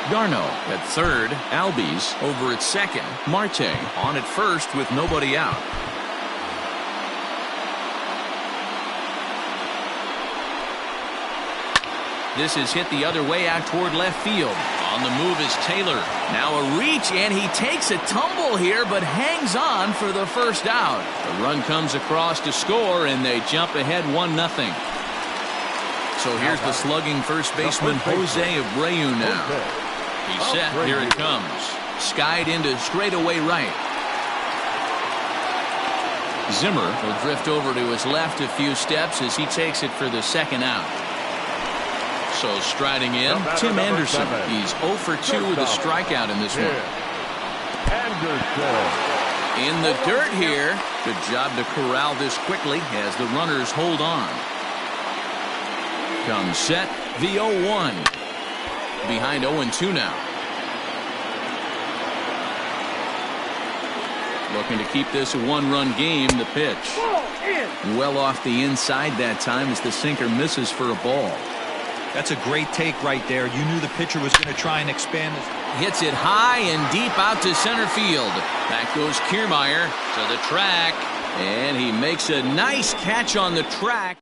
d'Arnaud at third, Albies over at second, Marte on at first with nobody out. This is hit the other way out toward left field. On the move is Taylor. Now a reach, and he takes a tumble here, but hangs on for the first out. The run comes across to score, and they jump ahead 1-0. So here's the slugging first baseman, Jose Abreu now. He's set. Here it comes. Skied into straightaway right. Zimmer will drift over to his left a few steps as he takes it for the second out. So striding in, Tim Anderson. He's 0 for 2 with a strikeout in this one. In the dirt here. Good job to corral this quickly as the runners hold on. Comes set, the 0-1. Behind 0-2 now. Looking to keep this a one-run game. The pitch. Well off the inside that time as the sinker misses for a ball. That's a great take right there. You knew the pitcher was going to try and expand this. Hits it high and deep out to center field. Back goes Kiermaier to the track. And he makes a nice catch on the track.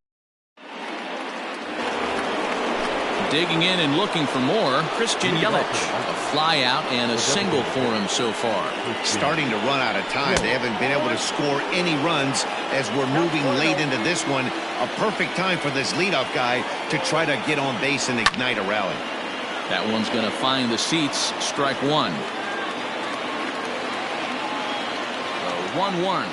Digging in and looking for more, Christian Yelich. A fly out and a single for him so far. Starting to run out of time. They haven't been able to score any runs as we're moving late into this one. A perfect time for this leadoff guy to try to get on base and ignite a rally. That one's going to find the seats. Strike one. So 1-1.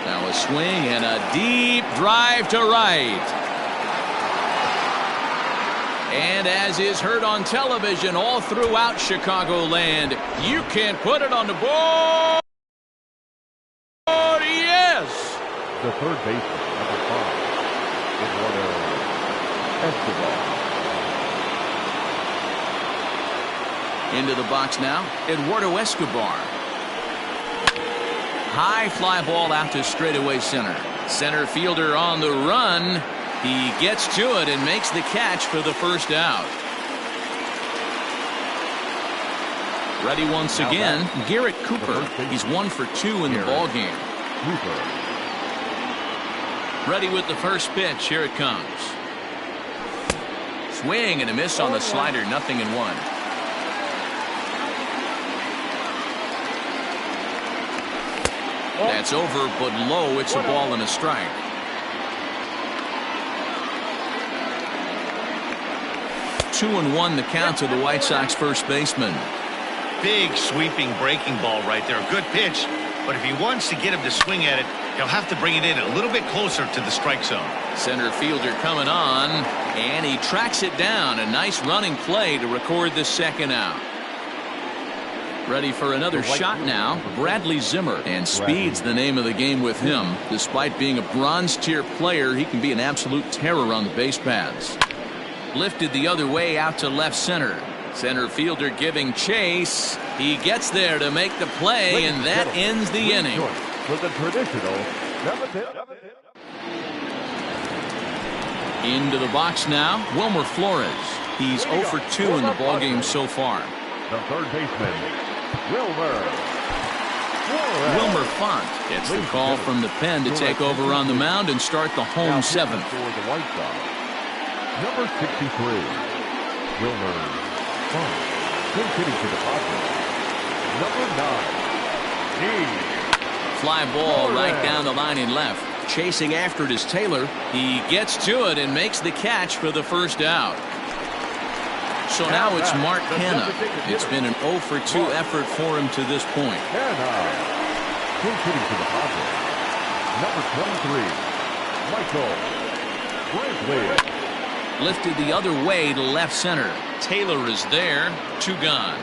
Now a swing and a deep drive to right. And as is heard on television all throughout Chicagoland, you can't put it on the board. Yes! The third baseman, number 5, Eduardo Escobar. Into the box now, Eduardo Escobar. High fly ball out to straightaway center. Center fielder on the run. He gets to it and makes the catch for the first out. Ready once again, Garrett Cooper. He's 1 for 2 in the ball game. Ready with the first pitch. Here it comes. Swing and a miss on the slider. 0-1. That's over, but low. It's a ball and a strike. Two and one the count to the White Sox first baseman. Big sweeping breaking ball right there. Good pitch. But if he wants to get him to swing at it, he'll have to bring it in a little bit closer to the strike zone. Center fielder coming on, and he tracks it down. A nice running play to record the second out. Ready for another shot now. Bradley Zimmer. And speed's the name of the game with him. Despite being a bronze tier player, he can be an absolute terror on the base paths. Lifted the other way out to left center. Center fielder giving chase. He gets there to make the play, and that ends the inning. With the traditional into the box now, Wilmer Flores. He's 0 for 2 in the ballgame so far. The third baseman, Wilmer Font gets the call from the pen to take over on the mound and start the home seventh. For the White Sox, number 63, Wilmer Font. Good hitting to the Padres. Number 9, Fly ball right down the line in left. Chasing after it is Taylor. He gets to it and makes the catch for the first out. So now it's Mark Hanna. It's been an 0 for 2 effort for him to this point. Hanna. Good hitting to the Padres. Number 23, Michael Brantley. Lifted the other way to left center. Taylor is there. 2 gone.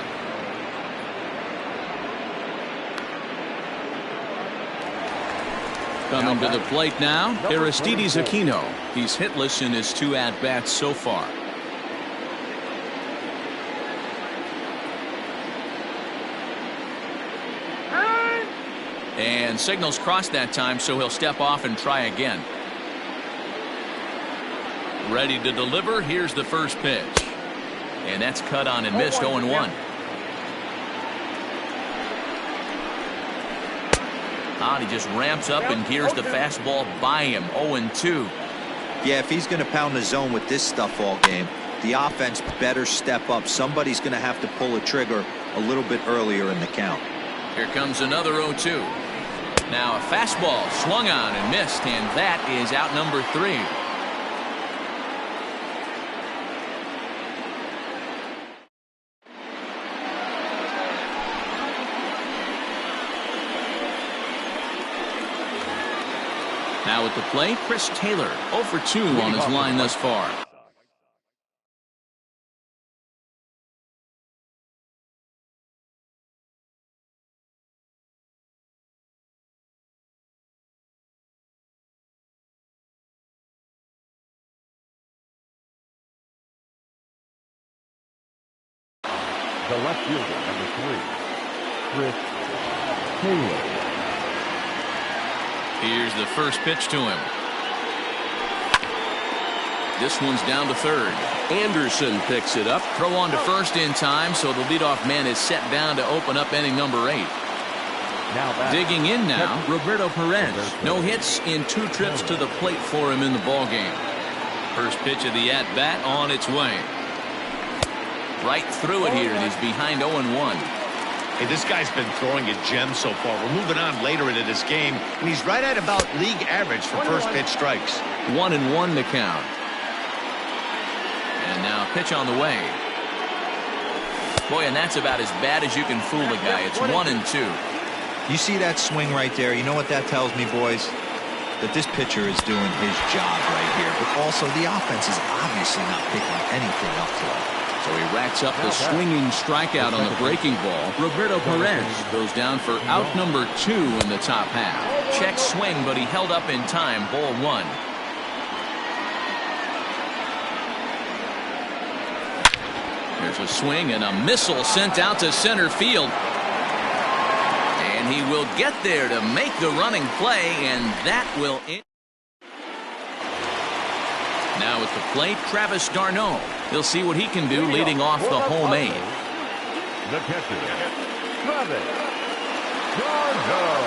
Coming to the plate now, Aristides Aquino. He's hitless in his 2 at-bats so far. And signals crossed that time, so he'll step off and try again. Ready to deliver. Here's the first pitch. And that's cut on and missed. 0-1. He just ramps up and gears the fastball by him. 0-2. Yeah, if he's going to pound the zone with this stuff all game, the offense better step up. Somebody's going to have to pull a trigger a little bit earlier in the count. Here comes another 0-2. Now a fastball swung on and missed, and that is out number 3. Now at the plate, Chris Taylor, 0 for 2 on his line thus far. The left fielder, number 3, Chris Taylor. Here's the first pitch to him. This one's down to third. Anderson picks it up. Throw on to first in time, so the leadoff man is set down to open up inning number 8. Digging in now, Roberto Perez. No hits in 2 trips to the plate for him in the ballgame. First pitch of the at-bat on its way. Right through it here, and he's behind 0-1. Hey, this guy's been throwing a gem so far. We're moving on later into this game, and he's right at about league average for first pitch strikes. 1-1 the count. And now pitch on the way. Boy, and that's about as bad as you can fool a guy. It's 1-2. You see that swing right there? You know what that tells me, boys? That this pitcher is doing his job right here. But also, the offense is obviously not picking anything up today. So he racks up the swinging strikeout on the breaking ball. Roberto Perez goes down for out number 2 in the top half. Check swing, but he held up in time. Ball 1. There's a swing and a missile sent out to center field. And he will get there to make the running play, and that will end. Now at the plate, Travis d'Arnaud. He'll see what he can do leading off the home 8. The catcher, Travis d'Arnaud.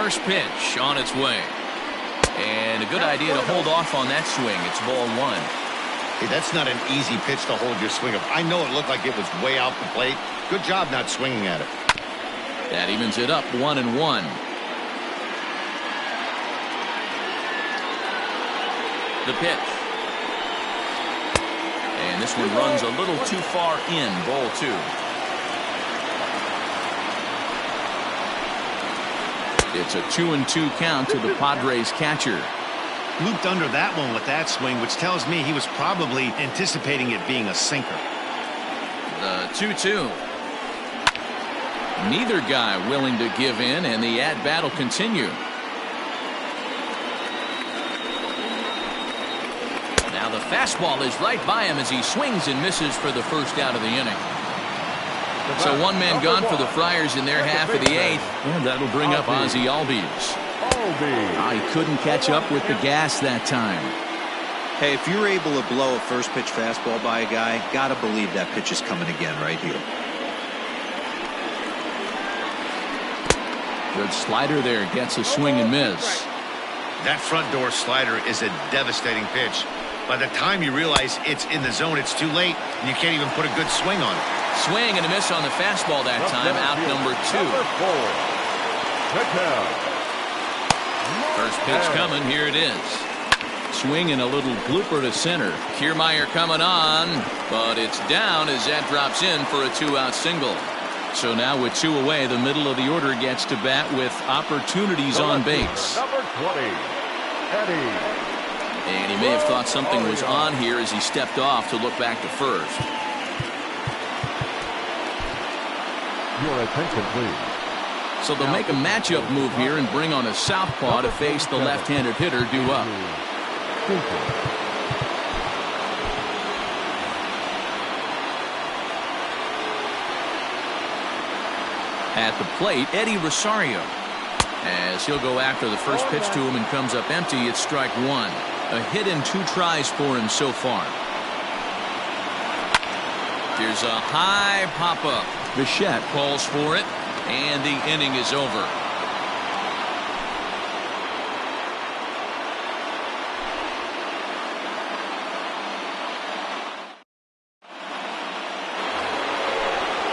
First pitch on its way. And a good idea to hold off on that swing. It's ball one. Hey, that's not an easy pitch to hold your swing of. I know it looked like it was way out the plate. Good job not swinging at it. That evens it up 1-1. The pitch. And this one runs a little too far in. Ball two. It's a 2-2 count to the Padres catcher. Looped under that one with that swing, which tells me he was probably anticipating it being a sinker. The 2-2. Neither guy willing to give in, and the at-bat will continue. Now the fastball is right by him as he swings and misses for the first out of the inning. So one man gone for the Friars in their half of the eighth, and that'll bring up Ozzie Albies. He couldn't catch up with the gas that time. Hey, if you're able to blow a first pitch fastball by a guy, gotta believe that pitch is coming again right here. Good slider there, gets a swing and miss. That front door slider is a devastating pitch. By the time you realize it's in the zone, it's too late, and you can't even put a good swing on it. Swing and a miss on the fastball that time, out number 2. First pitch coming, here it is. Swing and a little blooper to center. Kiermaier coming on, but it's down as that drops in for a 2-out single. So now with 2 away, the middle of the order gets to bat with opportunities on base. Number 20, Eddie. And he may have thought something was on here as he stepped off to look back to first. Your attention, please. So they'll make a matchup move here and bring on a southpaw to face the left-handed hitter due up. At the plate, Eddie Rosario. As he'll go after the first pitch to him and comes up empty, it's strike 1. A hit and 2 tries for him so far. Here's a high pop-up. Bichette calls for it, and the inning is over.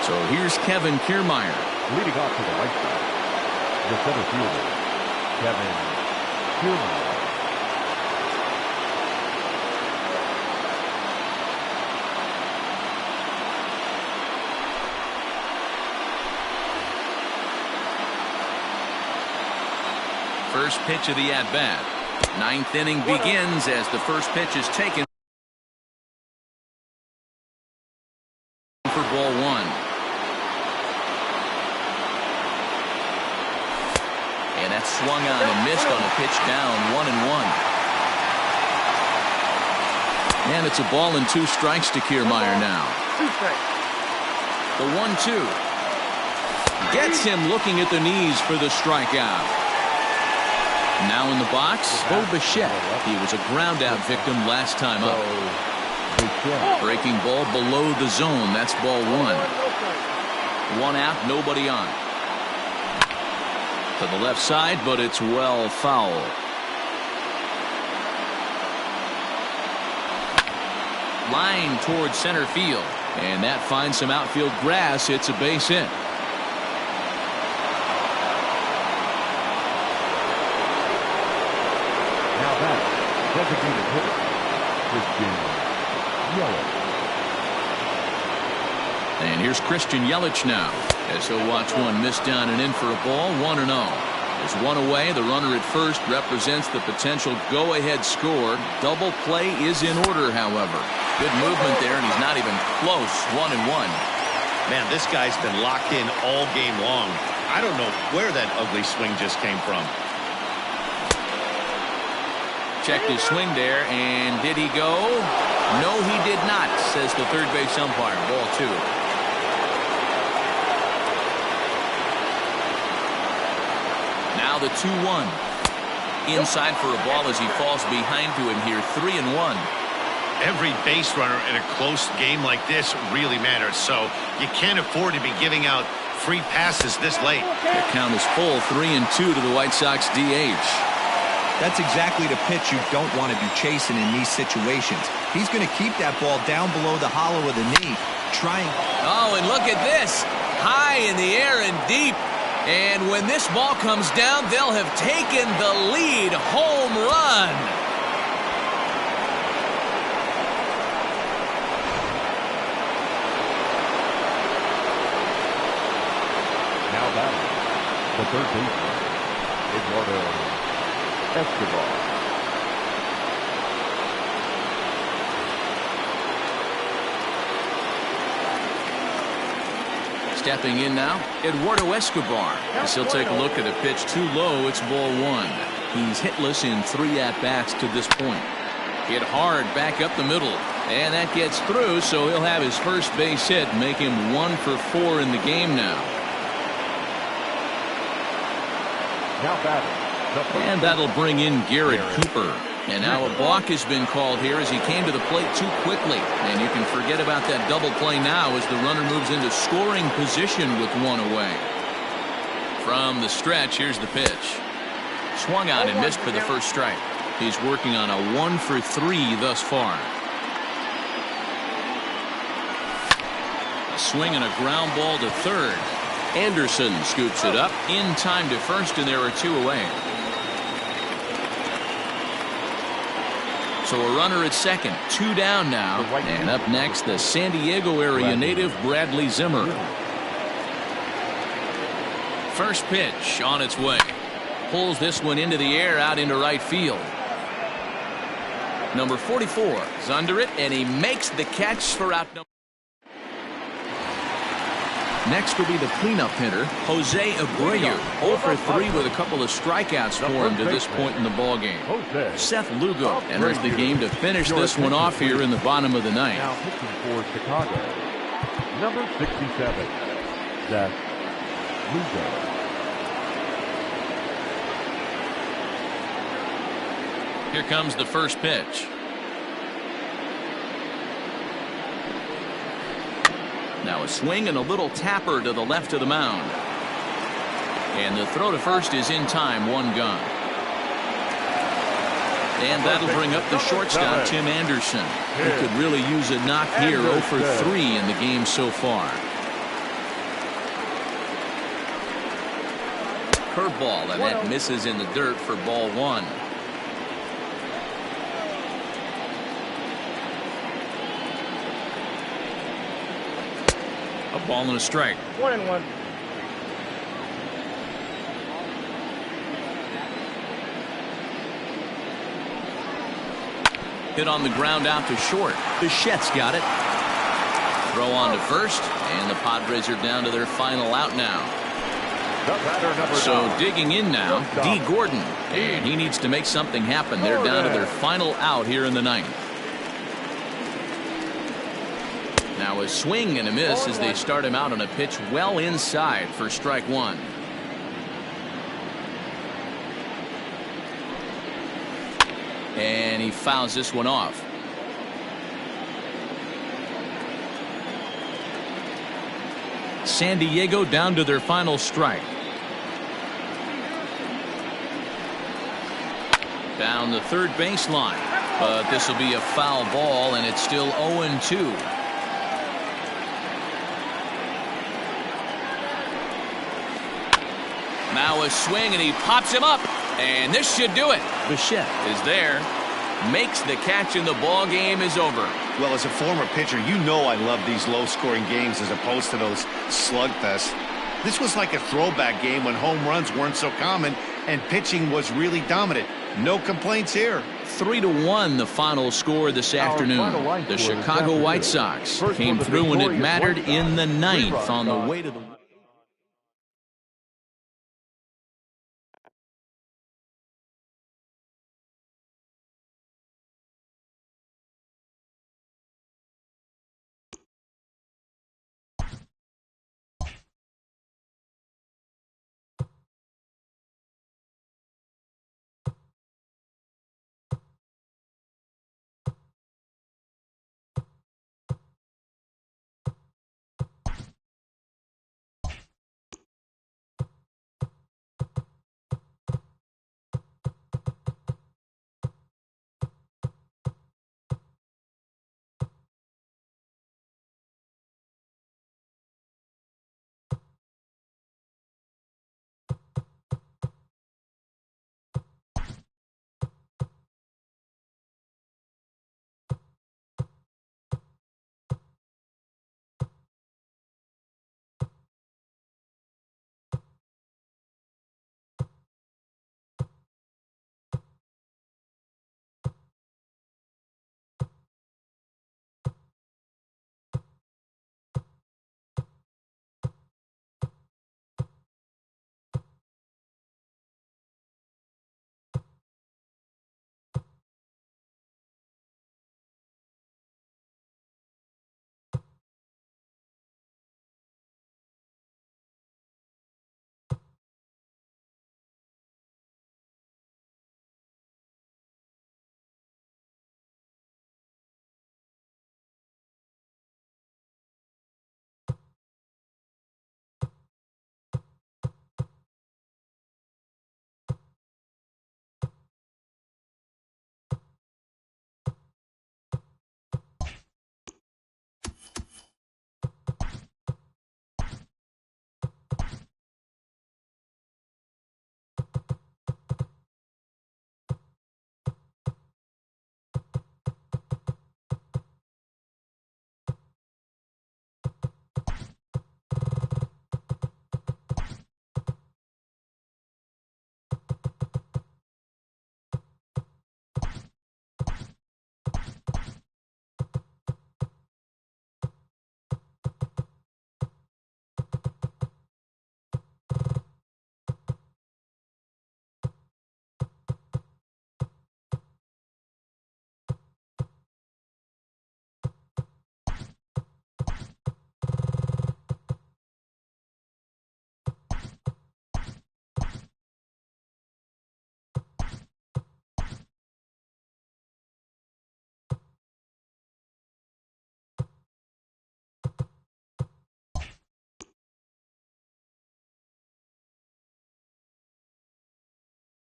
So here's Kevin Kiermaier. Leading off to the right side, the center fielder, Kevin Kiermaier. First pitch of the at-bat. 9th inning begins as the first pitch is taken for ball 1. And that's swung on and missed on a pitch down, 1-1. And it's a ball and 2 strikes to Kiermaier now. The 1-2 gets him looking at the knees for the strikeout. Now in the box, Bo Bichette. He was a ground-out victim last time up. Breaking ball below the zone. That's ball 1. 1 out, nobody on. To the left side, but it's well foul. Line towards center field. And that finds some outfield grass. It's a base hit. Designated hitter, Christian Yelich. And here's Christian Yelich now, as he'll watch one miss down and in for a ball, 1-0. There's 1 away. The runner at first represents the potential go-ahead score. Double play is in order, however. Good movement there, and he's not even close. 1-1. Man, this guy's been locked in all game long. I don't know where that ugly swing just came from. Checked his swing there, and did he go? No, he did not, says the third base umpire. Ball 2. Now the 2-1. Inside for a ball as he falls behind to him here. 3-1. Every base runner in a close game like this really matters, so you can't afford to be giving out free passes this late. The count is full, 3-2 to the White Sox DH. That's exactly the pitch you don't want to be chasing in these situations. He's going to keep that ball down below the hollow of the knee, trying. Oh, and look at this. High in the air and deep. And when this ball comes down, they'll have taken the lead. Home run. Now batting, the third baseman, Eduardo Escobar. Stepping in now, Eduardo Escobar, as he'll take a look at a pitch too low. It's ball one. He's hitless in 3 at-bats to this point. Hit hard back up the middle, and that gets through, so he'll have his first base hit, make him 1 for 4 in the game now. Now batting, And that'll bring in Garrett Cooper. And now a balk has been called here as he came to the plate too quickly. And you can forget about that double play now as the runner moves into scoring position with 1 away. From the stretch, here's the pitch. Swung on and missed for the first strike. He's working on a 1 for 3 thus far. A swing and a ground ball to third. Anderson scoops it up in time to first, and there are 2 away. So a runner at second, 2 down now. And up next, the San Diego area native Bradley Zimmer. First pitch on its way. Pulls this one into the air out into right field. Number 44 is under it, and he makes the catch for out number. Next will be the cleanup hitter, Jose Abreu, 0 for 3 with a couple of strikeouts for him to this point in the ballgame. Seth Lugo enters the game to finish this one off here in the bottom of the ninth. Now pitching for Chicago, number 67, Seth Lugo. Here comes the first pitch. Now a swing and a little tapper to the left of the mound. And the throw to first is in time, 1 gone. And that'll bring up the shortstop, Tim Anderson, who could really use a knock here, 0 for 3 in the game so far. Curveball, and that misses in the dirt for ball 1. A ball and a strike. 1-1. Hit on the ground out to short. Bichette's got it. Throw on to first, and the Padres are down to their final out now. So digging in now, D. Gordon, and he needs to make something happen. They're down to their final out here in the ninth. Now a swing and a miss as they start him out on a pitch well inside for strike 1. And he fouls this one off. San Diego down to their final strike. Down the third baseline, but this will be a foul ball, and it's still 0-2. Now a swing, and he pops him up, and this should do it. Bichette is there, makes the catch, and the ball game is over. Well, as a former pitcher, you know I love these low-scoring games as opposed to those slugfests. This was like a throwback game when home runs weren't so common and pitching was really dominant. No complaints here. 3-1 the final score this afternoon. The Chicago White Sox came through when it mattered in the ninth on the way to the